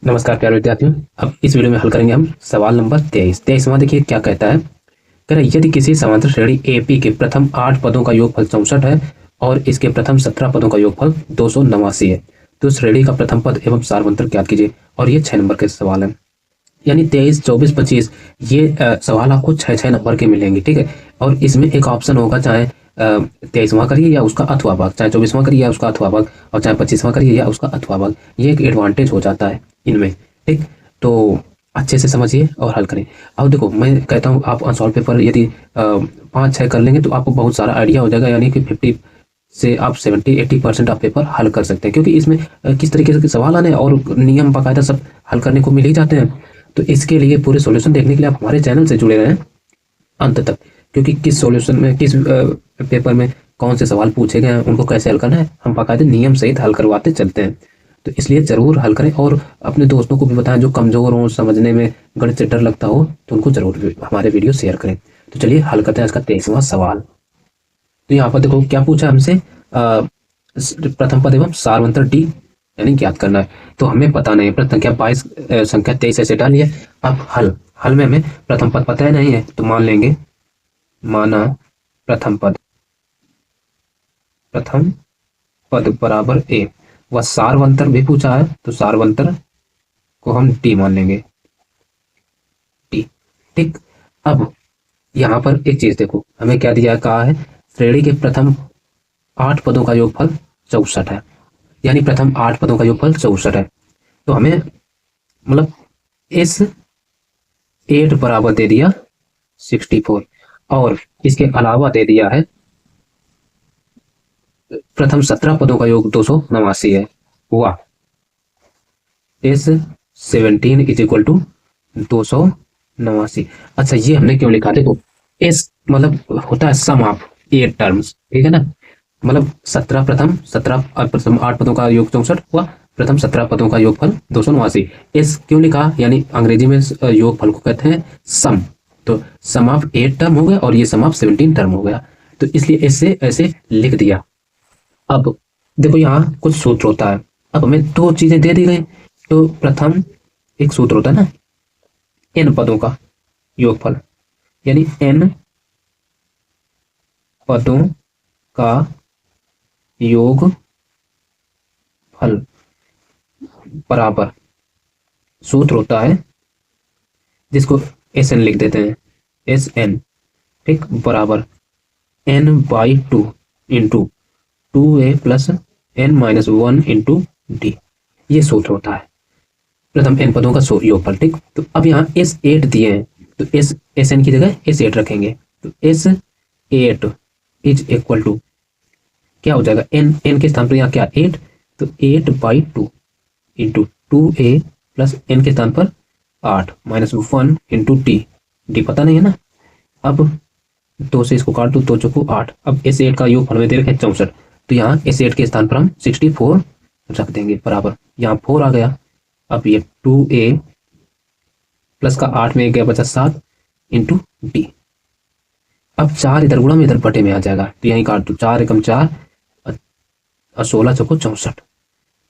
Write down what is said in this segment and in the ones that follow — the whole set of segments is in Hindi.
नमस्कार प्यारे विद्यार्थियों। अब इस वीडियो में हल करेंगे हम सवाल नंबर 23वां। देखिए क्या कहता है। कह रहा है यदि किसी समांतर श्रेणी एपी के प्रथम 8 पदों का योगफल 64 है और इसके प्रथम 17 पदों का योगफल 289 है तो श्रेणी का प्रथम पद एवं सारवंतर ज्ञात कीजिए। और ये 6 नंबर के सवाल है, यानी 23, 24, 25 ये सवाल आपको 6 नंबर के मिलेंगे। ठीक है, और इसमें एक ऑप्शन होगा, चाहे 23वां करिए या उसका अथवा भाग, चाहे 24वां करिए या उसका अथवा भाग, और चाहे 25वां करिए या उसका अथवा भाग। ये एक एडवांटेज हो जाता है इनमें। ठीक, तो अच्छे से समझिए और हल करें। अब देखो मैं कहता हूँ आप अनसॉल्व पेपर यदि 5-6 कर लेंगे तो आपको बहुत सारा आइडिया हो जाएगा, यानी कि 50 से आप 70-80% आप पेपर हल कर सकते हैं, क्योंकि इसमें किस तरीके से सवाल आने और नियम बाकायदा सब हल करने को मिल ही जाते हैं। तो इसके लिए पूरे सॉल्यूशन देखने के लिए आप हमारे चैनल से जुड़े रहें अंत तक, क्योंकि किस सॉल्यूशन में किस पेपर में कौन से सवाल पूछे गए हैं, उनको कैसे हल करना है, हम बाकायदे नियम सहित हल करवाते चलते हैं। तो इसलिए जरूर हल करें और अपने दोस्तों को भी बताएं जो कमजोर हो, समझने में गणित से डर लगता हो, तो उनको जरूर हमारे वीडियो शेयर करें। तो चलिए हल करते हैं इसका 23वां सवाल। तो यहाँ पर देखो क्या पूछा हमसे, प्रथम पद एवं सारवंतर डी यानी ज्ञात करना है। तो हमें पता नहीं, प्रथम संख्या 22 संख्या 23 ऐसे डालिए। अब हल में हमें प्रथम पद पता है नहीं है, तो मान लेंगे, माना प्रथम पद बराबर ए। वह सारवंतर भी पूछा है तो सारवंतर को हम टी मान लेंगे, टी। ठीक, अब यहां पर एक चीज देखो, हमें क्या दिया, कहा है श्रेणी के प्रथम 8 पदों का योगफल 64 है, यानी प्रथम 8 पदों का योगफल 64 है। तो हमें मतलब इस 8 बराबर दे दिया 64 और इसके अलावा दे दिया है प्रथम 17 पदों का योग 289 है। हुआ इस 17 इज इक्वल टू 289। अच्छा, ये हमने क्यों लिखा, देखो इस मतलब होता है सम ऑफ 8 टर्म्स, ठीक है ना। मतलब 17 प्रथम 8 पदों का योग 64 हुआ, प्रथम 17 पदों का योगफल 289। इस क्यों लिखा, यानी अंग्रेजी में योगफल को कहते हैं सम। तो सम ऑफ 8 टर्म हो गया और ये सम ऑफ 17 टर्म हो गया, तो इसलिए ऐसे ऐसे लिख दिया। अब देखो यहाँ कुछ सूत्र होता है। अब हमें 2 चीजें दे दी गई, तो प्रथम एक सूत्र होता है ना, n पदों का योगफल, यानी n पदों का योग फल बराबर सूत्र होता है जिसको Sn लिख देते हैं, Sn। ठीक, बराबर n/2 into 2a plus n-1 into D. ये सूत्र होता है प्रथम n पदों का योगफल। ठीक, तो अब यहाँ S8 दिए हैं तो Sn की जगह S8 रखेंगे, तो S8 इज इक्वल टू क्या हो जाएगा, n के स्थान पर यहाँ क्या 8, तो 8/2 इंटू 2a प्लस n के स्थान पर 8 -1 इंटू डी पता नहीं है ना। अब 2 से इसको काट दो, 2 चौको 8। अब S8 का योग फल में दे रखे 64, तो यहाँ S8 के स्थान पर हम 64 रख देंगे, बराबर यहाँ 4 आ गया। अब ये 2a प्लस का 8 में 1 गया, बचा 7 इंटू डी। अब 4 इधर गुणा में इधर बटे में आ जाएगा, तो यहीं काट दो, 4 एकम 4 और 16 चौको 64,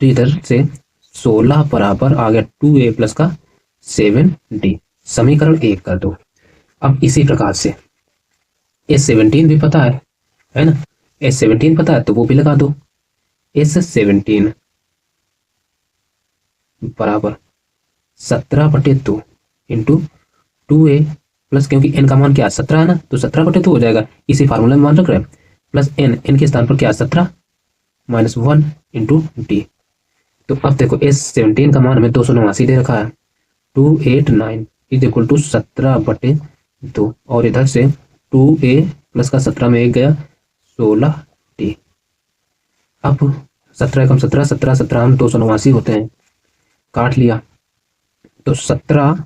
तो इधर से 16 बराबर आ गया 2a प्लस का 7d। समीकरण 1 कर दो। अब इसी प्रकार से S17 भी पता है ना, S17 पता है तो वो भी लगा दो। S17 बराबर 17/2 इंटू 2a प्लस, क्योंकि n का मान क्या 17 है ना, तो 17/2 हो जाएगा, इसी फार्मूले में मान रख रहे हैं, प्लस n के स्थान पर क्या 17 -1 इंटू डी। तो अब देखो S17 का मान हमें 289 दे रखा है, 289 इज इक्वल टू 17/2 और इधर से 2a प्लस का 17 में 1 गया 16d। अब 17 एकम 17, 17 हम 289 होते हैं, काट लिया, तो 17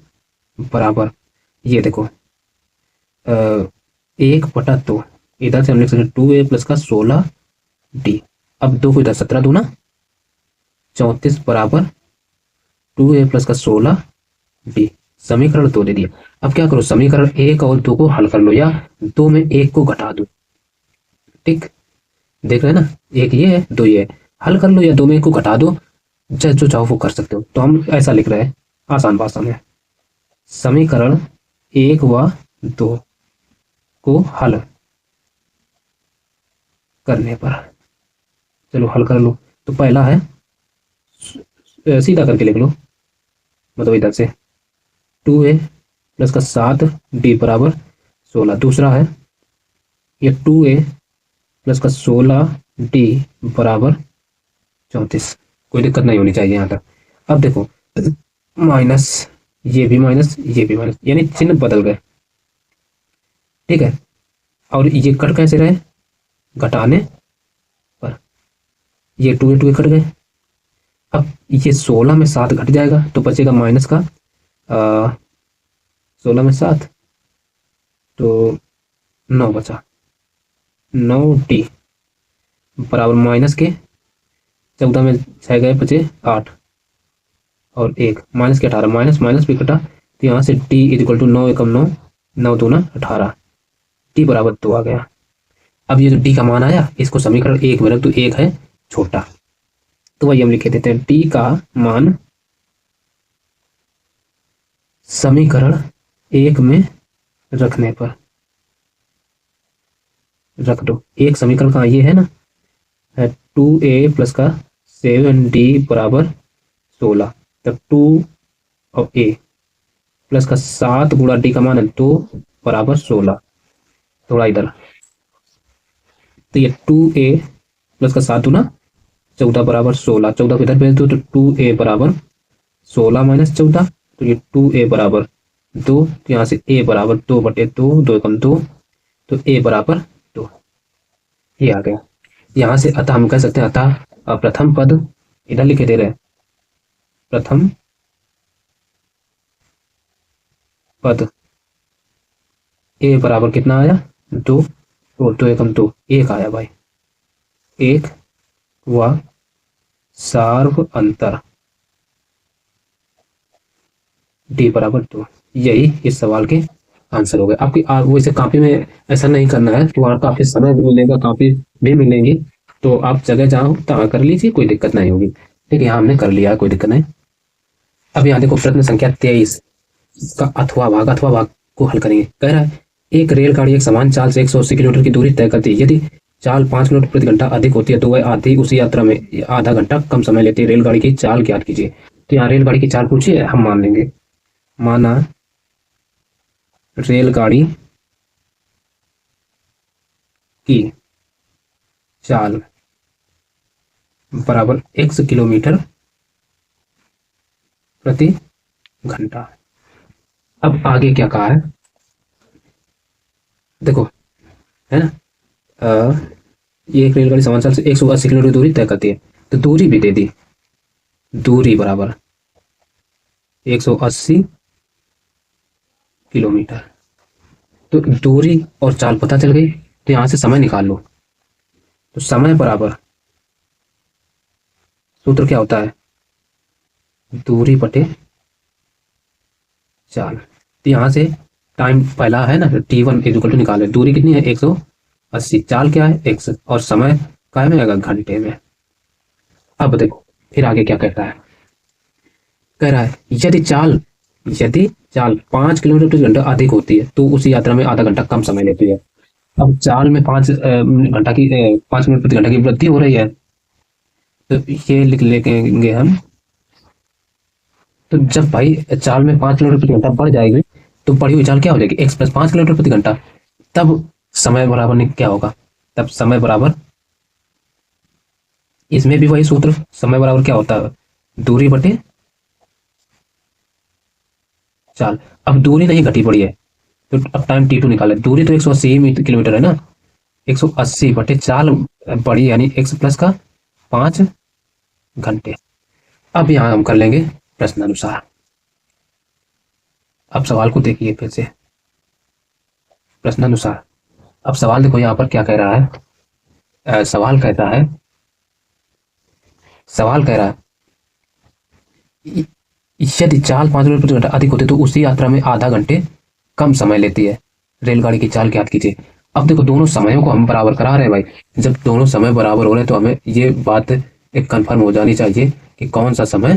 बराबर ये देखो 1/2, इधर से हम लिख सकते 2a प्लस का 16d। अब 2 को इधर 17 दूना 34 बराबर 2a प्लस का 16d। समीकरण 2 दे दिया। अब क्या करो, समीकरण 1 और 2 को हल कर लो, या 2 में 1 को घटा दो। ठीक, देख रहे हैं ना, 1 ये है 2 ये है, हल कर लो, या 2 में 1 को घटा दो जो चाहो वो कर सकते हो। तो हम ऐसा लिख रहे हैं आसान भाषा में, समीकरण 1 व 2 को हल करने पर, चलो हल कर लो। तो पहला है सीधा करके लिख लो, मतलब इधर से 2a प्लस का 7d बराबर 16। दूसरा है ये 2a प्लस का 16d बराबर 34। कोई दिक्कत नहीं होनी चाहिए यहाँ तक। अब देखो माइनस, ये भी माइनस, ये भी माइनस, यानी चिन्ह बदल गए, ठीक है। और ये कट कैसे रहे, घटाने पर, ये 2 कट गए। अब ये 16 में 7 घट जाएगा तो बचेगा माइनस का 16 में 7 तो 9 बचा, 9d बराबर माइनस के 14 में 6 गए, बचे 8 और 1 माइनस के 18, माइनस माइनस भी कटा तो यहाँ से d इक्वल टू 9 एकम 9, 9 दूना 18, d बराबर 2 आ गया। अब ये जो d का मान आया इसको समीकरण 1 में रख दो, 1 है छोटा, तो वही हम लिखे देते हैं d का मान समीकरण 1 में रखने पर, रख दो। एक समीकरण का ये है ना, 2a प्लस का 7d बराबर 16, तो 2 और a प्लस का 7 गुणा d का मान है 2 बराबर 16, थोड़ा इधर, तो ये 2a प्लस का 7 गुना 14 बराबर 16, 14 को इधर भेज दो तो 2a बराबर 16 माइनस 14, तो ये 2a बराबर 2, तो यहाँ से a बराबर 2 बटे 2, 2 एकम 2, तो a बराबर 2, ये आ गया। यहाँ से अतः हम कह सकते हैं, अतः प्रथम पद इधर लिखे दे रहे, प्रथम पद a बराबर कितना आया 2, और 2 एकम 2, 1 आया भाई, 1 व सार्व अंतर d बराबर 2। यही इस सवाल के आंसर हो गए। आपकी वो इसे कॉपी में ऐसा नहीं करना है, तो काफी समय भी मिलेगा, कॉपी भी मिलेंगी, तो आप जगह जाओ तो कर लीजिए, कोई दिक्कत नहीं होगी। ठीक है, यहाँ हमने कर लिया, कोई दिक्कत नहीं। अब यहाँ देखो प्रश्न संख्या 23 का अथवा भाग को हल करेंगे। कह रहा है एक रेलगाड़ी एक समान चाल से 180 किलोमीटर की दूरी तय करती है। यदि चाल 5 किलोमीटर प्रति घंटा अधिक होती है तो वह आधी उसी यात्रा में आधा घंटा कम समय लेती है। रेलगाड़ी की चाल ज्ञात कीजिए। तो यहाँ रेलगाड़ी की चाल पूछी है, हम मान लेंगे, माना रेलगाड़ी की चाल बराबर x किलोमीटर प्रति घंटा। अब आगे क्या कहा है देखो, है ना, ये एक रेलगाड़ी समान चाल से 180 किलोमीटर दूरी तय करती है, तो दूरी भी दे दी, दूरी बराबर 180 किलोमीटर। तो दूरी और चाल पता चल गई, तो यहां से समय निकाल लो। तो समय बराबर, सूत्र क्या होता है, दूरी बटे चाल। तो यहां से टाइम पहला है ना, t1 इक्वल टू निकाले, दूरी कितनी है 180, चाल क्या है x, और समय काय में आएगा घंटे में। अब देखो फिर आगे क्या कहता है, कह रहा है यदि चाल 5 किलोमीटर प्रति घंटा अधिक होती है तो उसी यात्रा में आधा घंटा कम समय लेती है। अब चाल में 5 किलोमीटर प्रति घंटा की वृद्धि हो रही है, तो ये लिख लेंगे हम। तो जब भाई चाल में 5 किलोमीटर प्रति घंटा बढ़ जाएगी तो बढ़ी हुई चाल क्या हो जाएगी x प्लस 5 किलोमीटर प्रति घंटा, तब समय बराबर क्या होगा, तब समय बराबर, इसमें भी वही सूत्र, समय बराबर क्या होता है, दूरी बटे चाल। अब दूरी नहीं घटी बढ़ी है, तो अब टाइम t2 निकाले, दूरी तो 180 किलोमीटर है ना, 180 बटे चाल बढ़ी, यानी x प्लस का 5 घंटे। अब यहां हम कर लेंगे प्रश्नानुसार। अब सवाल को देखिए फिर से, प्रश्नानुसार। अब सवाल देखो यहां पर क्या कह रहा है, सवाल कह रहा है यदि चाल 5 किलोमीटर प्रति घंटा अधिक होती है तो उसी यात्रा में आधा घंटे कम समय लेती है। रेलगाड़ी की चाल ज्ञात कीजिए। अब देखो दोनों समयों को हम बराबर करा रहे हैं भाई, जब दोनों समय बराबर हो रहे हैं तो हमें ये बात एक कंफर्म हो जानी चाहिए कि कौन सा समय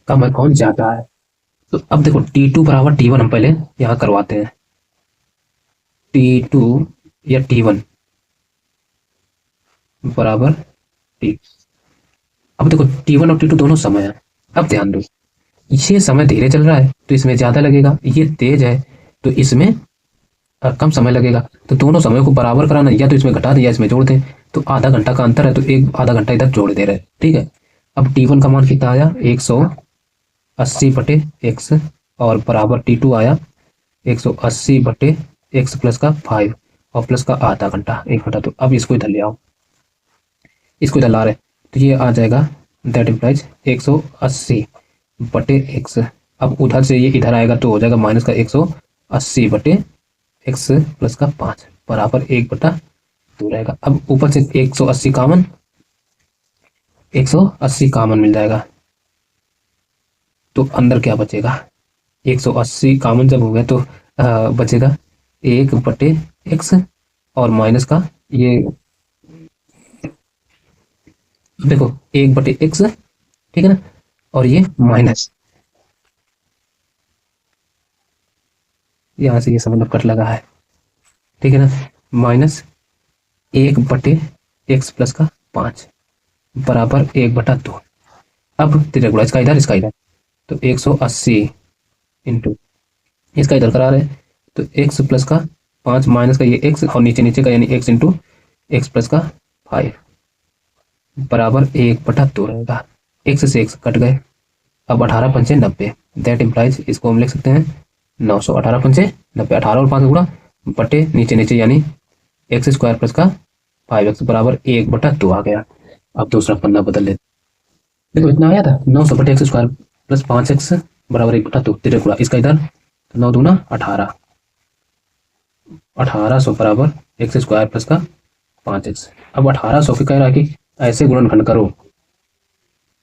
कम है कौन ज्यादा है। तो अब देखो T2 बराबर T1 हम पहले यहाँ करवाते हैं। T2 या T1 बराबर T। अब देखो T1 और T2 दोनों समय है। अब ध्यान दो, ये समय धीरे चल रहा है तो इसमें ज्यादा लगेगा, ये तेज है तो इसमें कम समय लगेगा। तो दोनों समय को बराबर कराना, या तो इसमें घटा दें या इसमें जोड़ दें। तो आधा घंटा का अंतर है तो एक आधा घंटा इधर जोड़ दे रहे हैं, ठीक है। अब T1 का मान कितना आया 180/x, और बराबर T2 आया 180/x प्लस का 5 और प्लस का आधा घंटा 1 घंटा। तो अब इसको इधर ले आओ, इसको इधर ला रहे तो ये आ जाएगा, दैट इम्प्लाइज 180/x। अब उधर से ये इधर आएगा तो हो जाएगा माइनस का 180/x प्लस का 5 बराबर 1/2 रहेगा। अब ऊपर से 180 कॉमन, 180 कॉमन मिल जाएगा तो अंदर क्या बचेगा, 180 कॉमन जब हो गया तो बचेगा 1/x और माइनस का ये देखो 1/x, ठीक है ना, और ये माइनस, यहां से ये समझ कट लगा है, ठीक है ना, माइनस 1/x प्लस का 5 बराबर 1/2। अब तिरक गुणा इसका इधर इसका इधर, तो 180 इंटू इसका इधर करा रहे हैं तो x प्लस का 5 माइनस का ये x और नीचे नीचे का यानी x इंटू एक्स प्लस का 5 बराबर 1/2 रहेगा। x से x कट गए। अब 18×5 = 90, दैट इम्प्लाइज इसको हम लिख सकते हैं 900। 18×5 = 90, 18 और 5 गुणा बटे नीचे नीचे यानी x² प्लस का 5x बराबर 1/2 आ गया। अब दूसरा पन्ना बदल लेते, देखो इतना आया था 900/x² प्लस 5x बराबर 1/2, तिरक गुणा इसका इधर, 9 दूना 18, 1800 बराबर x² प्लस का 5x। अब 1800 के कह रहा है कि ऐसे गुणनखंड करो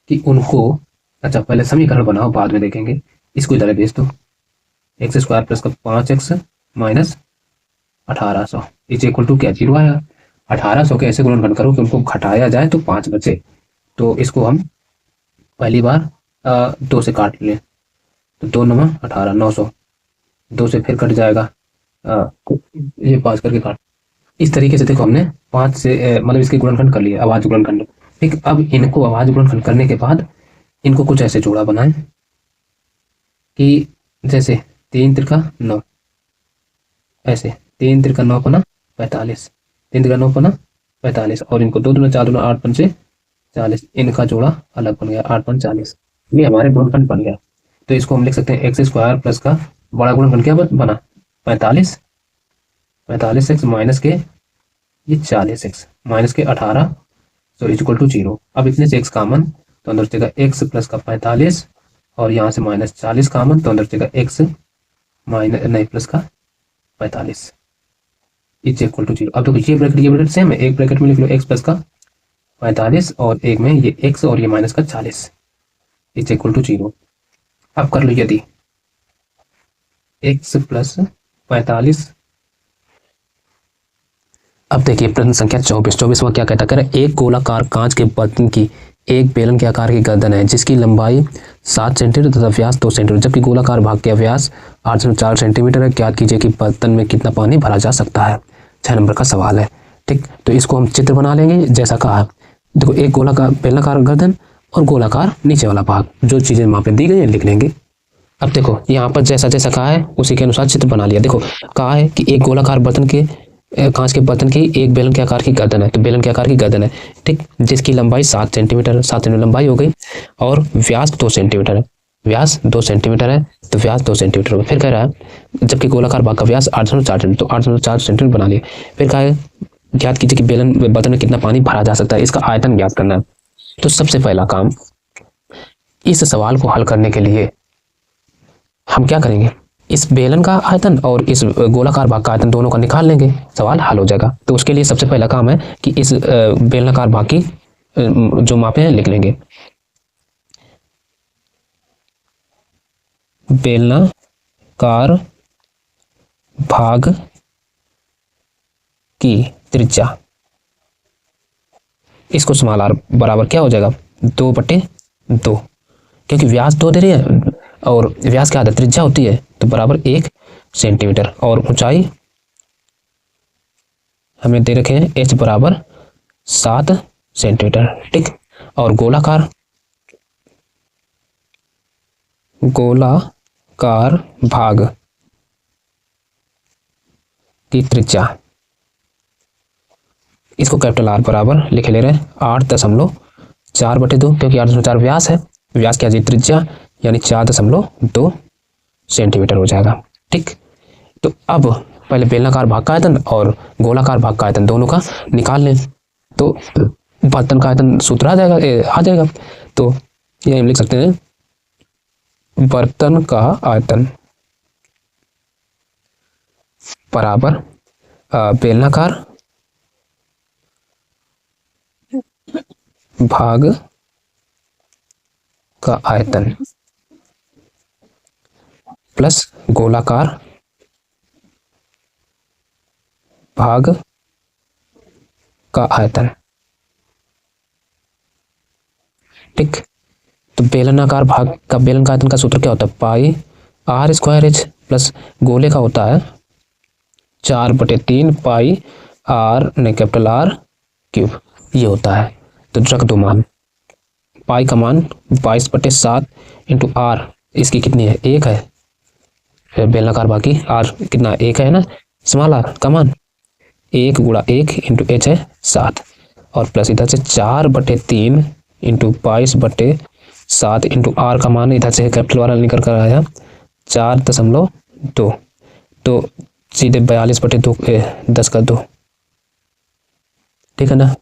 कि उनको, अच्छा पहले समीकरण बनाओ बाद में देखेंगे, इसको इधर भेज दो, x² प्लस का 5x minus 1800 is equal to क्या, 0 आया। 1800 के ऐसे गुणनखंड करो कि उनको घटाया जाए तो 5 बचे। तो इसको हम पहली बार 2 से काट लें तो 2×9 = 18, 900, 2 से फिर कट जाएगा, ये 5 करके काट। इस तरीके से देखो हमने 5 से मतलब इसके गुणनखंड कर लिए, आवाज गुणनखंड। ठीक, अब इनको आवाज गुणनखंड करने के बाद इनको कुछ ऐसे जोड़ा बनाएं कि जैसे 3 त्रिका 9, ऐसे 3 त्रिका 9 पना 45, 3 त्रिका 9 पना 45, और इनको 2 दूना 4 दूना 8 पंचे 40, इनका जोड़ा अलग बन गया 8×40, ये हमारे गुणनखंड बन गया। तो इसको हम लिख सकते हैं x² प्लस का बड़ा गुणनखंड क्या बना 45, 45x माइनस के ये 40x माइनस के 18, सो इज इक्वल टू 0। अब इतने से x कॉमन तो अंदर बचेगा x प्लस का 45 और यहाँ से माइनस 40 कॉमन तो अंदर बचेगा x माइनस नहीं प्लस का 45 इज इक्वल टू 0। अब देखो ये ब्रैकेट सेम है, एक ब्रैकेट में लिख लो x प्लस का 45 और एक में ये x और ये माइनस का 40 इज इक्वल टू 0। अब कर लो यदि x प्लस 45, अब देखिए प्रश्न संख्या 24वां क्या कहता है, एक गोलाकार कांच के बर्तन की एक बेलन के आकार की गर्दन है जिसकी लंबाई 7 सेंटीमीटर तथा व्यास 2 सेंटीमीटर, जबकि गोलाकार भाग का व्यास 8.4 सेंटीमीटर है। ज्ञात कीजिए कि बर्तन में कितना पानी भरा जा सकता है। 6 नंबर का सवाल है। ठीक, तो इसको हम चित्र बना लेंगे जैसा कहा। देखो एक गोलाकार बेलनाकार गर्दन और गोलाकार नीचे वाला भाग, जो चीजें वहां पे दी गई है लिख लेंगे। अब देखो यहाँ पर जैसा जैसा कहा है उसी के अनुसार चित्र बना लिया। देखो कहा है कि एक गोलाकार बर्तन के कांच के बर्तन की एक बेलन के आकार की गर्दन है, तो बेलन के आकार की गर्दन है, ठीक, जिसकी लंबाई 7 सेंटीमीटर, 7 सेंटीमीटर लंबाई हो गई, और व्यास 2 सेंटीमीटर है, व्यास 2 सेंटीमीटर है, तो व्यास 2 सेंटीमीटर हो। फिर कह रहा है जबकि गोलाकार भाग का व्यास 8.4 सेंटीमीटर, तो 8.4 सेंटीमीटर बना लिए। फिर कहा है ज्ञात कीजिए कि बेलन बर्तन में कितना पानी भरा जा सकता है, इसका आयतन ज्ञात करना है। तो सबसे पहला काम, इस सवाल को हल करने के लिए हम क्या करेंगे, इस बेलन का आयतन और इस गोलाकार भाग का आयतन दोनों का निकाल लेंगे, सवाल हल हो जाएगा। तो उसके लिए सबसे पहला काम है कि इस बेलनाकार भाग की जो मापे हैं लिख लेंगे। बेलनाकार भाग की त्रिज्या इसको स्मॉल आर बराबर क्या हो जाएगा 2/2, क्योंकि व्यास 2 दे रही है और व्यास क्या त्रिज्या होती है तो बराबर 1 सेंटीमीटर, और ऊंचाई हमें दे रखे हैं h बराबर 7 सेंटीमीटर। ठीक, और गोलाकार भाग की त्रिज्या, इसको कैपिटल आर बराबर लिखे ले रहे हैं 8.4/2, क्योंकि 8.4 व्यास है, व्यास क्या जी त्रिज्या, यानी 4.2 सेंटीमीटर हो जाएगा। ठीक, तो अब पहले बेलनाकार भाग का आयतन और गोलाकार भाग का आयतन दोनों का निकाल लें, तो बर्तन का आयतन सूत्र आ जाएगा। तो ये हम लिख सकते हैं बर्तन का आयतन बराबर बेलनाकार भाग का आयतन प्लस गोलाकार भाग का आयतन। ठीक, तो बेलनाकार भाग का बेलन का आयतन का सूत्र क्या होता है, पाई आर स्क्वायर एच, प्लस गोले का होता है 4/3 पाई आर ने कैपिटल आर क्यूब, ये होता है। तो रख दो मान, पाई का मान 22/7 इंटू आर, इसकी कितनी है 1 है, बेलनाकार भाग की आर कितना 1 है ना, स्मॉल आर का मान 1 गुणा 1 इंटू एच है 7, और प्लस इधर से 4/3 इंटू 22/7 इंटू आर का मान इधर से कैपिटल वाला निकल कर आया 4.2, तो सीधे 42/2 10 का 2, ठीक है ना,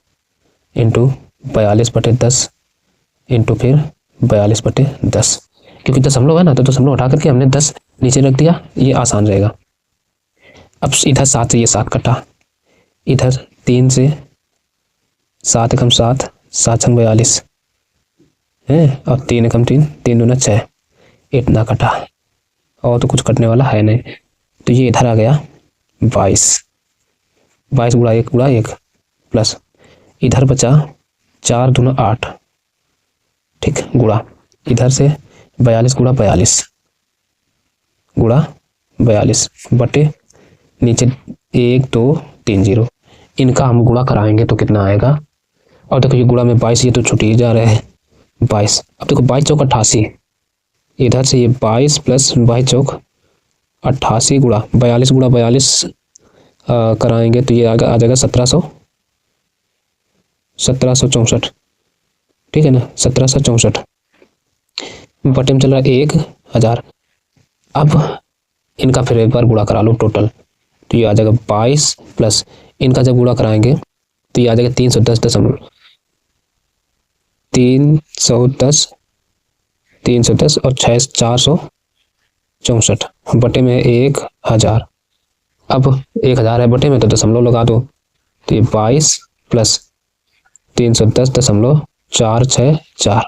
इंटू 42/10 इंटू फिर 42/10, क्योंकि दशमलव है ना तो दशमलव हटा करके हमने 10 नीचे रख दिया, ये आसान रहेगा। अब इधर 7 से ये 7 कटा, इधर 3 से 7 एकम 7, 7 छंग 42 है, और 3 एकम 3, 3 दूना 6, इतना कटा, और तो कुछ कटने वाला है नहीं, तो ये इधर आ गया 22 गुणा 1 गुणा 1, प्लस इधर बचा 4 दूना 8, ठीक, गुणा इधर से 42 गुणा 42 बटे नीचे 1 2 3 0, इनका हम गुणा कराएंगे तो कितना आएगा, और देखो ये गुणा में 22, ये तो छुट्टी जा रहे हैं 22, अब देखो 22 चौक 88, इधर से ये 22 प्लस 22 चौक 88 गुणा 42 कराएंगे तो ये आ जाएगा 1764, ठीक है ना, 1764 बटे में चल रहा है 1000। अब इनका फिर एक बार गुणा करा लो टोटल, तो ये आ जाएगा 22 प्लस इनका जब गुणा कराएंगे तो ये आ जाएगा 310 और 6 464 बटे में 1000। अब 1000 है बटे में तो दशमलव लगा दो, तो ये 22 प्लस 310.464,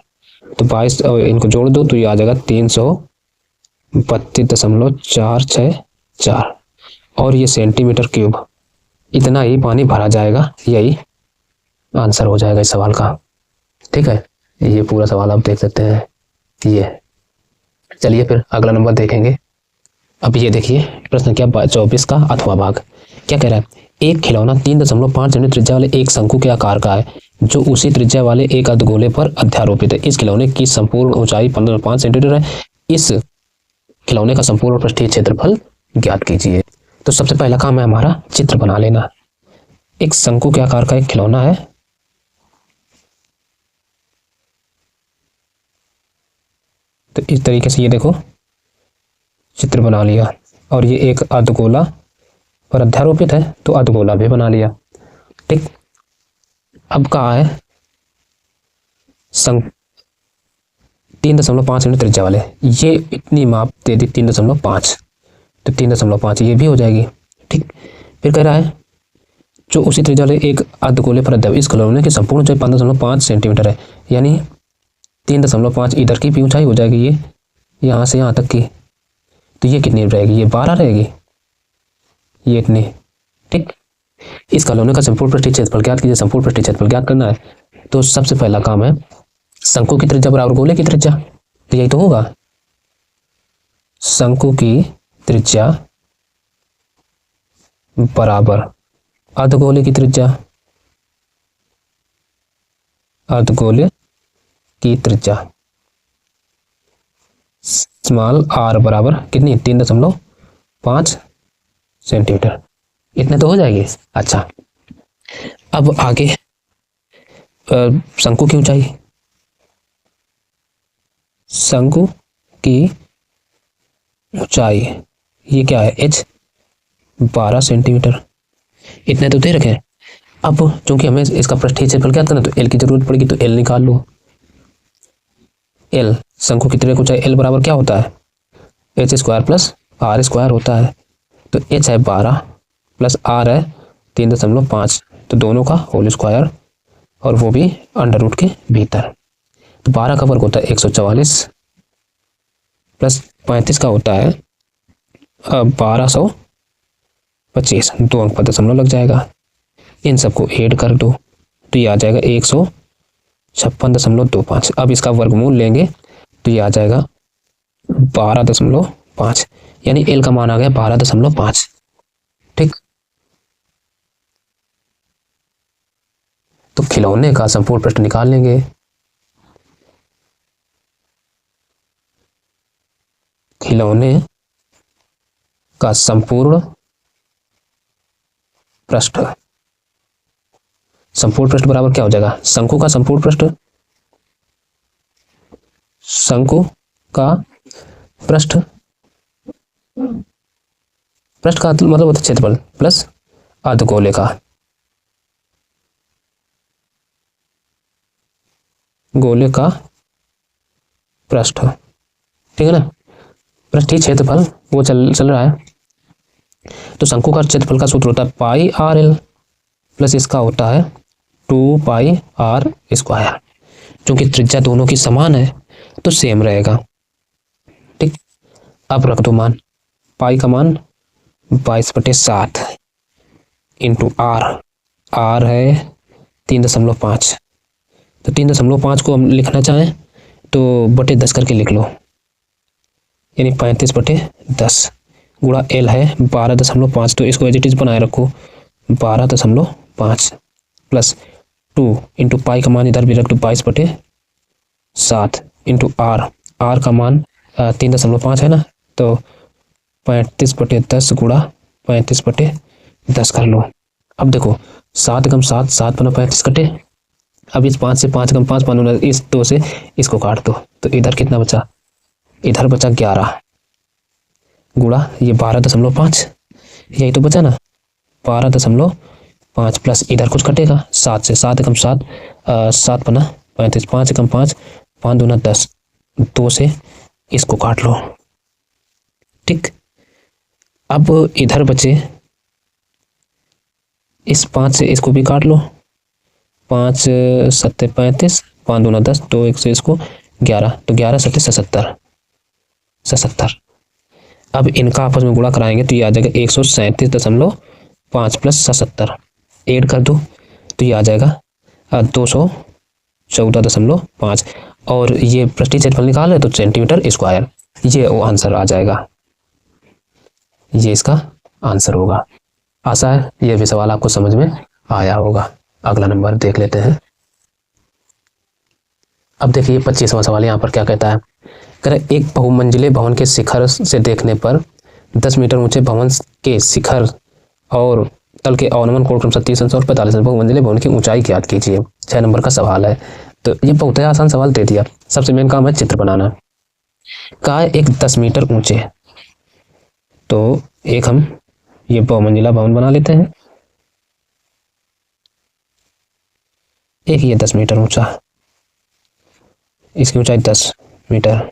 तो 22 और इनको जोड़ दो तो ये आ जाएगा 332.464, और ये सेंटीमीटर क्यूब, इतना ही पानी भरा जाएगा, यही आंसर हो जाएगा इस सवाल का। ठीक है, ये पूरा सवाल आप देख सकते हैं। ये चलिए फिर अगला नंबर देखेंगे। अब ये देखिए प्रश्न क्या 24 का अथवा भाग क्या कह रहा है, एक खिलौना 3.5 सेंटीमीटर त्रिज्या वाले एक शंकु के आकार का है जो उसी त्रिज्या वाले एक अर्धगोले पर अध्यारोपित है। इस खिलौने की संपूर्ण ऊंचाई 15.5 सेंटीमीटर है। इस खिलौने का संपूर्ण पृष्ठीय क्षेत्रफल ज्ञात कीजिए। तो सबसे पहला काम है हमारा चित्र बना लेना। एक शंकु के आकार का एक खिलौना है, तो इस तरीके से ये देखो चित्र बना लिया, और ये एक अर्धगोला पर अध्यारोपित है तो अर्धगोला भी बना लिया। ठीक, अब कहा है 3.5 सेंटीमीटर त्रिज्या वाले, ये इतनी माप दे दी 3.5, तो 3.5 ये भी हो जाएगी। ठीक, फिर कह रहा है जो उसी त्रिज्या वाले एक अर्धगोले पर अध्यारोपित, इस खिलौने की संपूर्ण ऊंचाई 15.5 सेंटीमीटर है, यानी 3.5 इधर की भी ऊंचाई हो जाएगी, ये यहाँ से यहाँ तक की, तो ये कितनी रहेगी, ये 12 रहेगी, ये इतनी। ठीक, इस खिलौने का संपूर्ण पृष्ठीय क्षेत्रफल ज्ञात कीजिए। संपूर्ण पृष्ठीय क्षेत्रफल ज्ञात करना है, तो सबसे पहला काम है शंकु की त्रिज्या बराबर गोले की त्रिज्या, तो यही तो होगा। शंकु की त्रिज्या बराबर अर्धगोले की त्रिज्या, अर्धगोले की त्रिज्या स्मॉल आर बराबर कितनी 3.5 सेंटीमीटर, इतने तो हो जाएगी। अच्छा, अब आगे शंकु की ऊंचाई, शंकु की ऊंचाई ये क्या है h 12 सेंटीमीटर, इतने तो दे रखे हैं। अब चूंकि हमें इसका पृष्ठीय क्षेत्रफल ज्ञात करना, तो एल की जरूरत पड़ेगी, तो एल निकाल लो। एल शंकु की त्रिज्या ऊंचाई एल बराबर क्या होता है H square plus R square होता है। तो एच है 12 प्लस आर है 3.5, तो दोनों का होल स्क्वायर और वो भी अंडर रूट के भीतर। तो 12 का वर्ग होता है 144 प्लस 35 का होता है 1225, 2 अंक पर दशमलव लग जाएगा। इन सबको ऐड कर दो तो ये आ जाएगा 156.25। अब इसका वर्गमूल लेंगे तो ये आ जाएगा 12.5, यानी एल का मान आ गया 12.5। ठीक, तो खिलौने का संपूर्ण पृष्ठ निकाल लेंगे। खिलौने का संपूर्ण पृष्ठ, संपूर्ण पृष्ठ बराबर क्या हो जाएगा शंकु का संपूर्ण पृष्ठ, शंकु का पृष्ठ, पृष्ठ का मतलब होता है क्षेत्रफल प्लस अर्धगोले का, गोले का पृष्ठ। ठीक है ना, पृष्ठीय क्षेत्रफल वो चल रहा है। तो शंकु का क्षेत्रफल का सूत्र होता है पाई आर एल प्लस इसका होता है 2 पाई आर स्क्वायर। क्योंकि त्रिज्या दोनों की समान है तो सेम रहेगा। ठीक, अब रख दो मान, पाई का मान 22/7 इंटू आर, आर है 3.5, तो 3.5 को हम लिखना चाहें तो बटे 10 करके लिख लो, यानी 35/10 गुणा एल है 12.5, तो इसको एज इट इज बनाए रखो 12.5 प्लस 2 इंटू पाई का मान इधर भी रख दो 22/7 इंटू आर, आर का मान 3.5 है ना, तो 35/10 गुणा 35/10 कर लो। अब देखो 7 × 7 7 × 35 कटे। अब इस 5 से 5 × 5 5, इस 2 से इसको काट दो, तो इधर कितना बचा, इधर बचा 11 गुणा ये 12.5, यही तो बचा ना 12.5 प्लस इधर कुछ कटेगा 7 से, 7 × 7 7 × 35, 5 × 5 5 दूना 10, 2 से इसको काट लो। ठीक, अब इधर बचे इस 5 से इसको भी काट लो, 5 7 35, 5 दूना 10, 2 1 से इसको 11, तो 11 7 77। अब इनका आपस में गुणा कराएंगे तो ये आ जाएगा 137.5 प्लस 77, ऐड कर दो तो ये आ जाएगा 214.5, और ये पृष्ठीय क्षेत्रफल निकाल है तो सेंटीमीटर स्क्वायर, ये वो आंसर आ जाएगा, ये इसका आंसर होगा। आशा है ये भी सवाल आपको समझ में आया होगा। अगला नंबर देख लेते हैं। अब देखिए 25वां सवाल यहाँ पर क्या कहता है, एक बहुमंजिले भवन के शिखर से देखने पर 10 मीटर ऊंचे भवन के शिखर और तल के अवनमन कोण क्रमशः 30 अंश और 45 अंश, बहुमंजिले भवन की ऊंचाई ज्ञात कीजिए। 6 नंबर का सवाल है। तो ये बहुत ही आसान सवाल दे दिया। सबसे मेन काम है चित्र बनाना। कहा है एक 10 मीटर ऊंचे, तो एक हम ये बहुमंजिला भवन बना लेते हैं। एक ये 10 मीटर ऊंचा, इसकी ऊंचाई 10 मीटर,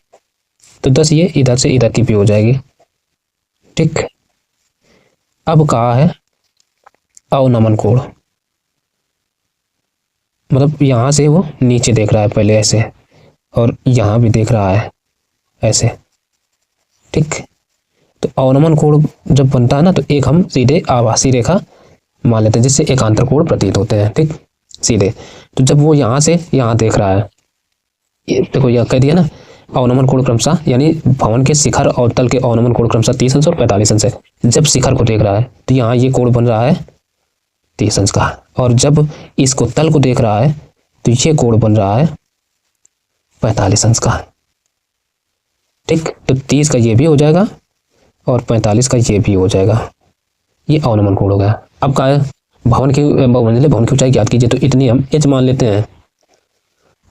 तो 10 ये इधर से इधर की भी हो जाएगी। ठीक, अब कहा है अवनमन कोण, मतलब यहां से वो नीचे देख रहा है पहले ऐसे, और यहां भी देख रहा है ऐसे। ठीक, तो अवनमन कोण जब बनता है ना, तो एक हम सीधे आभासी रेखा मान लेते हैं जिससे एकांतर कोण प्रतीत होते हैं। ठीक, सीधे। तो जब वो यहाँ से यहाँ देख रहा है, ये देखो यह कह दिया ना, अवनमन कोण क्रमशः यानी भवन के शिखर और तल के अवनमन कोण क्रमशः 30 अंश और 45 अंश है। जब शिखर को देख रहा है तो यहाँ ये कोण बन रहा है 30 अंश का, और जब इसको तल को देख रहा है तो ये कोण बन रहा है 45 अंश का। ठीक, तो 30 का ये भी हो जाएगा और 45 का ये भी हो जाएगा। ये अवनमन कोण हो गया। अब का है भवन की बहुमंजिले भवन की ऊंचाई ज्ञात कीजिए, तो इतनी हम h मान लेते हैं।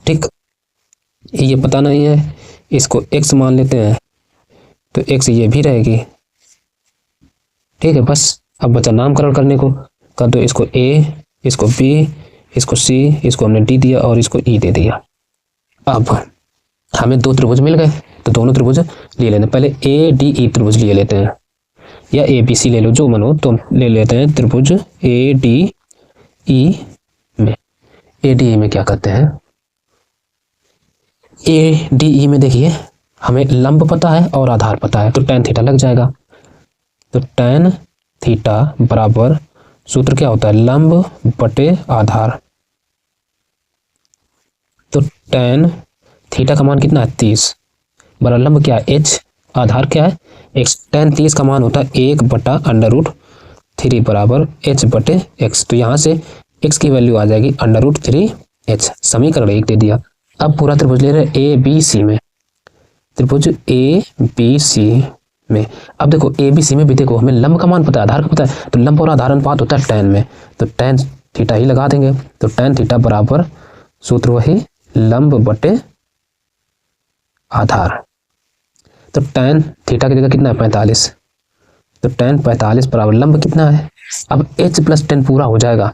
ठीक, ये पता नहीं है, इसको x मान लेते हैं, तो x ये भी रहेगी। ठीक है, बस अब बचा नामकरण करने को, कर दो इसको a, इसको b, इसको c, इसको हमने d दिया और इसको e दे दिया। अब हमें दो त्रिभुज मिल गए, तो दोनों त्रिभुज लिए लेते हैं। पहले ए डी ई त्रिभुज लिए लेते हैं, या ए बी सी ले लो जो मन हो, तो हम ले लेते हैं त्रिभुज ए डी ई में। ए डी ई में क्या करते हैं, ए डी ई में देखिए हमें लंब पता है और आधार पता है, तो tan थीटा लग जाएगा। तो tan थीटा बराबर सूत्र क्या होता है, लंब बटे आधार। तो tan थीटा का मान कितना है 30, बराबर लंब क्या है h, आधार क्या है x। tan 30 का मान होता है 1/√3 बराबर h बटे x। तो यहाँ से x की वैल्यू आ जाएगी √3h। समीकरण 1 दे दिया। अब पूरा त्रिभुज ले रहे ए बी सी में, त्रिभुज ए बी सी में। अब देखो ए बी सी में भी देखो हमें लंब का मान पता है, आधार का पता है, तो लंब और आधार अनुपात होता है tan में, तो tan थीटा ही लगा देंगे। तो tan थीटा बराबर सूत्र वही लंब बटे आधार। तो tan थीटा की जगह कितना है 45, तो tan 45 बराबर लंब कितना है। अब h प्लस 10 पूरा हो जाएगा,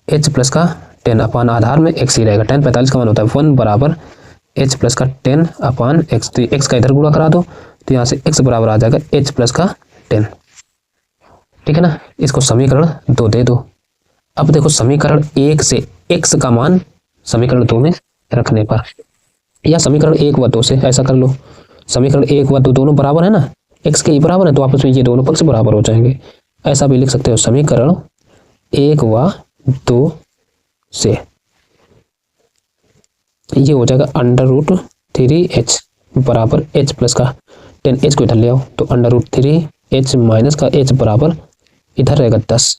h प्लस का 10 अपान आधार में x ही रहेगा। tan 45 का मान होता है 1 बराबर h प्लस का 10 अपान x। तो x का इधर गुणा करा दो, तो यहाँ से x बराबर आ जाएगा h प्लस का 10। ठीक है ना, इसको समीकरण 2 दे दो। अब देखो समीकरण 1 से x का मान समीकरण 2 में रखने पर, या समीकरण 1 व 2 से ऐसा कर लो, समीकरण 1 व 2 दोनों बराबर है ना, x के ही बराबर है, तो आपस में ये दोनों पक्ष बराबर हो जाएंगे। ऐसा भी लिख सकते हो, समीकरण 1 व 2 से ये हो जाएगा √3h बराबर h प्लस का 10h को इधर ले आओ, तो √3h माइनस का h बराबर इधर रहेगा 10,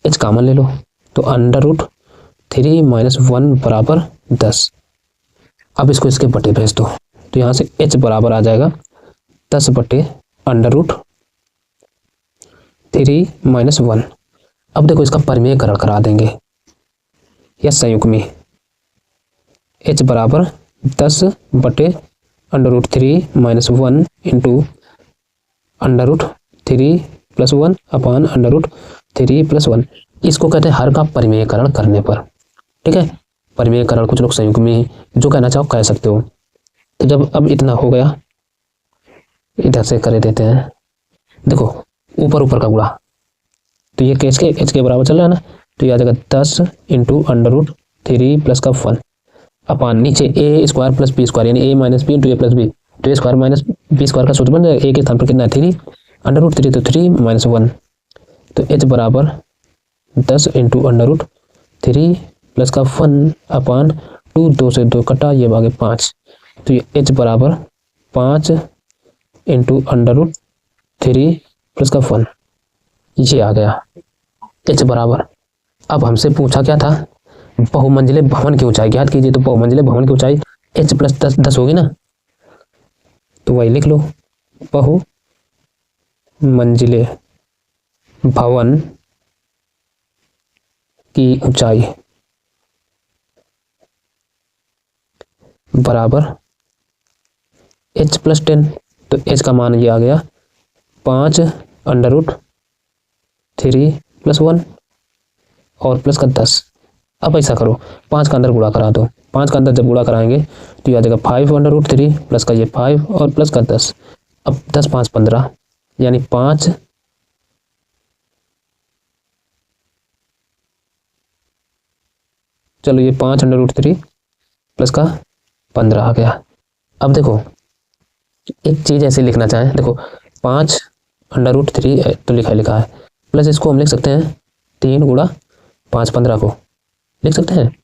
h कॉमन ले लो, तो √3 माइनस 1 बराबर 10। अब इसको इसके बटे भेज दो, तो यहाँ से h बराबर आ जाएगा 10 बटे √3 माइनस 1। अब देखो इसका परिमेयकरण करा देंगे या संयुग्मी, h बराबर 10 बटे √3 माइनस 1 इंटू √3 प्लस 1 अपान √3 प्लस 1। इसको कहते हैं हर का परिमेयकरण करने पर। ठीक है, परिमेयकरण कुछ लोग संयुग्मी जो कहना चाहो कह सकते हो। तो जब अब इतना हो गया, इधर से कर देते हैं, देखो ऊपर ऊपर का गुणा, तो ये h के बराबर चल रहा है ना, तो ये आ जाएगा 10 इंटू √3 प्लस का 1 अपान नीचे a square plus B square, यानी a minus B into A plus B, तो a square minus B square का सूत्र बन जाएगा। a के स्थान पर कितना है 3, √3 तो 3 माइनस 1, तो h बराबर 10 इंटू √3 प्लस का 1 अपान 2, 2 से 2 कटा, ये भागे 5, तो ये h बराबर 5 इंटू √3 प्लस का 1, ये आ गया h बराबर। अब हमसे पूछा क्या था, बहुमंजिले भवन की ऊंचाई ज्ञात कीजिए, तो बहुमंजिले भवन की ऊंचाई h प्लस 10 होगी ना, तो वही लिख लो, बहुमंजिले भवन की ऊंचाई बराबर h प्लस 10, तो h का मान ये आ गया 5 √3 प्लस 1 और प्लस का 10। अब ऐसा करो, 5 का अंदर गुणा करा दो, 5 का अंदर जब गुणा कराएंगे तो ये आ जाएगा 5 √3 प्लस का ये 5 और प्लस का 10। अब 10 5 15, यानी 5 चलो ये 5 √3 प्लस का 15 आ गया। अब देखो एक चीज ऐसे लिखना चाहें, देखो 5 √3 तो लिखा है, प्लस इसको हम लिख सकते हैं 3 गुणा 5 15 को, लिख सकते हैं।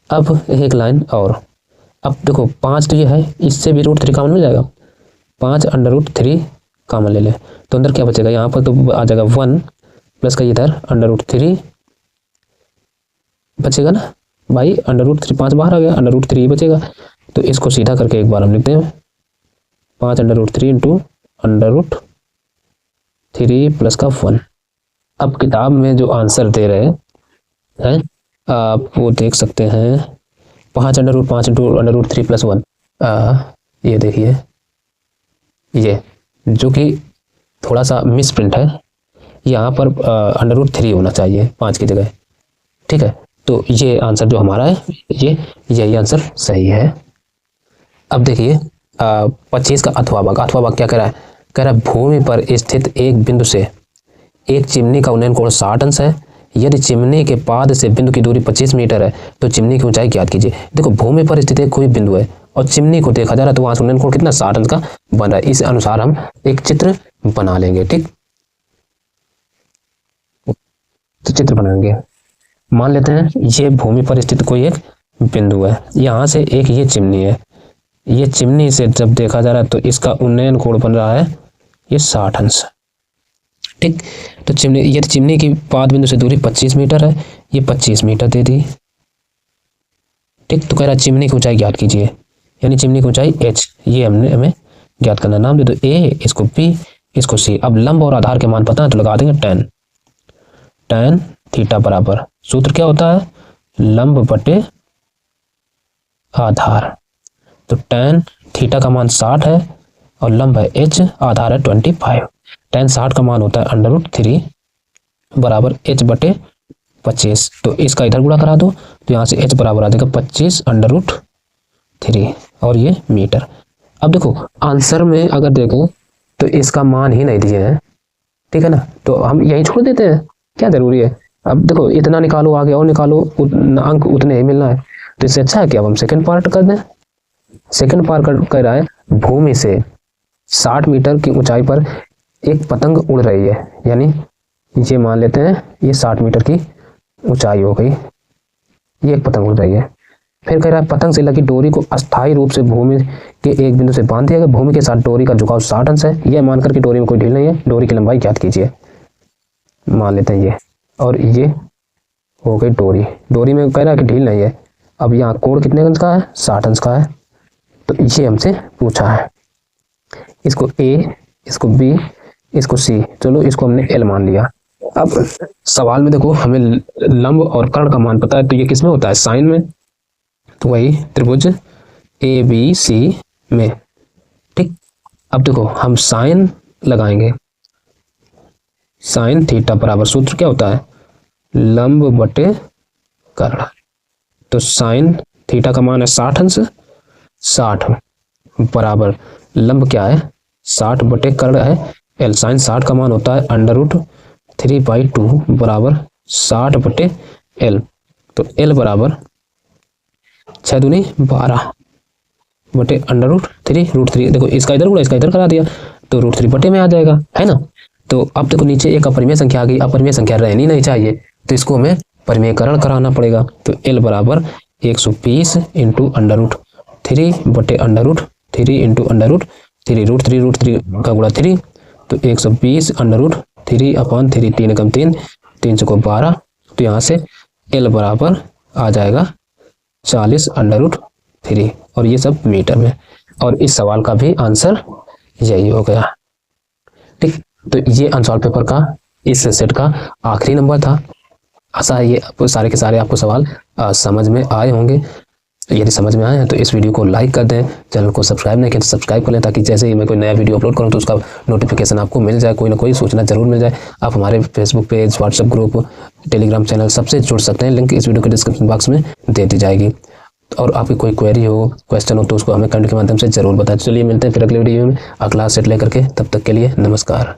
अब एक लाइन और, अब देखो 5 तो ये है, इससे भी √3 कॉमन मिल जाएगा, 5 √3 कॉमन ले लें तो अंदर क्या बचेगा, यहाँ पर तो आ जाएगा 1 प्लस का इधर √3 बचेगा ना भाई, √3 5 बाहर आ गया, √3 बचेगा। तो इसको सीधा करके एक बार हम लिखते हैं 5 √3 इंटू √3 प्लस का 1। अब किताब में जो आंसर दे रहे हैं आप वो देख सकते हैं 5 √5 इंटू √3 प्लस 1। ये देखिए, ये जो कि थोड़ा सा मिस प्रिंट है, यहाँ पर √3 होना चाहिए 5 की जगह, ठीक है। तो ये आंसर जो हमारा है यही आंसर सही है। अब देखिए 25 का अथवा भाग क्या कह रहा है, कह रहा है भूमि पर स्थित एक बिंदु से एक चिमनी का उन्नयन कोण 60 अंश है। यदि चिमनी के पाद से बिंदु की दूरी 25 मीटर है तो चिमनी की ऊंचाई ज्ञात कीजिए। देखो भूमि पर स्थित एक कोई बिंदु है और चिमनी को देखा जा रहा है तो वहां से उन्नयन कोण कितना 60 अंश का बन रहा है। इस अनुसार हम एक चित्र बना लेंगे, ठीक। तो चित्र बनाएंगे, मान लेते हैं ये भूमि पर स्थित कोई एक बिंदु है, यहां से एक ये चिमनी है, ये चिमनी से जब देखा जा रहा है तो इसका उन्नयन कोण बन रहा है ये 60 अंश, ठीक। तो चिमनी की पाद बिंदु से दूरी 25 मीटर है, ये 25 मीटर दे दी, ठीक। तो कह रहा है चिमनी की ऊंचाई ज्ञात कीजिए, यानी चिमनी की ऊंचाई h, ये हमें ज्ञात करना। नाम दे दो a, इसको b, इसको c। अब लंब और आधार के मान पता है तो लगा देंगे tan थीटा बराबर, सूत्र क्या होता है, लंब बटे आधार। तो tan थीटा का मान 60 है और लंब है h, आधार है 25। tan 60 का मान होता है √3 बराबर h बटे 25। तो इसका इधर गुणा करा दो तो यहाँ से h बराबर आ जाएगा 25 √3 और ये मीटर। अब देखो आंसर में अगर देखें तो इसका मान ही नहीं दिए हैं, ठीक है ना, तो हम यहीं छोड़ देते हैं, क्या जरूरी है। अब देखो इतना निकालो, आगे और निकालो, अंक उतने ही मिलना है। तो इससे अच्छा है कि अब हम सेकंड पार्ट कर दें। सेकंड पार्ट कर रहा है भूमि से 60 मीटर की ऊंचाई पर एक पतंग उड़ रही है, यानी ये मान लेते हैं ये 60 मीटर की ऊंचाई हो गई, ये एक पतंग उड़ रही है। फिर कह रहा है पतंग से लगी डोरी को अस्थायी रूप से भूमि के एक बिंदु से बांध दिया गया। भूमि के साथ डोरी का झुकाव 60 अंश है, यह मानकर कि डोरी में कोई ढील नहीं है, डोरी की लंबाई ज्ञात कीजिए। मान लेते हैं ये, और ये हो गई डोरी में कह रहा है कि ढील नहीं है। अब यहाँ कोण कितने अंश का है, 60 अंश का है। तो ये हमसे पूछा है, इसको a, इसको b, इसको c, चलो इसको हमने l मान लिया। अब सवाल में देखो हमें लंब और कर्ण का मान पता है, तो ये किसमें होता है, साइन में, तो वही त्रिभुज ABC में, ठीक। अब देखो हम साइन लगाएंगे, साइन थीटा बराबर सूत्र क्या होता है, लंब बटे कर्ण। तो साइन थीटा का मान है 60 अंश, 60 बराबर लंब क्या है 60 बटे कर्ण है l। साइन 60 का मान होता है √3/2 बराबर 60 बटे l। तो l बराबर 6 दूनी 12 बटे √3। देखो इसका इधर गुणा इसका इधर करा दिया तो √3 बटे में आ जाएगा, है ना। तो अब देखो नीचे एक अपरिमेय संख्या आ गई, अपरिमेय संख्या रहनी नहीं चाहिए, तो इसको हमें परिमेयकरण कराना पड़ेगा। तो l बराबर 120 इंटू √3 बटे √3 इंटू √3, √3 का गुणा 3, तो 120 √3/3, 3 कम 3, 3 को 12। तो यहाँ से l बराबर आ जाएगा 40 √3, और ये सब मीटर में। और इस सवाल का भी आंसर यही हो गया, ठीक। तो ये अनसॉल्व पेपर का इस सेट का आखिरी नंबर था। आशा है ये सारे के सारे आपको सवाल समझ में आए होंगे। यदि समझ में आए हैं तो इस वीडियो को लाइक कर दें, चैनल को सब्सक्राइब नहीं किया तो सब्सक्राइब कर लें, ताकि जैसे ही मैं कोई नया वीडियो अपलोड करूं तो उसका नोटिफिकेशन आपको मिल जाए, कोई ना कोई सूचना जरूर मिल जाए। आप हमारे Facebook page, WhatsApp group, Telegram channel सबसे जुड़ सकते हैं, लिंक इस वीडियो के डिस्क्रिप्शन बॉक्स में दे दी जाएगी। और आपकी कोई क्वेरी हो, क्वेश्चन हो तो उसको हमें कमेंट के माध्यम से जरूर बताएं। चलिए मिलते हैं फिर अगले वीडियो में अगला सेट लेकर के, तब तक के लिए नमस्कार।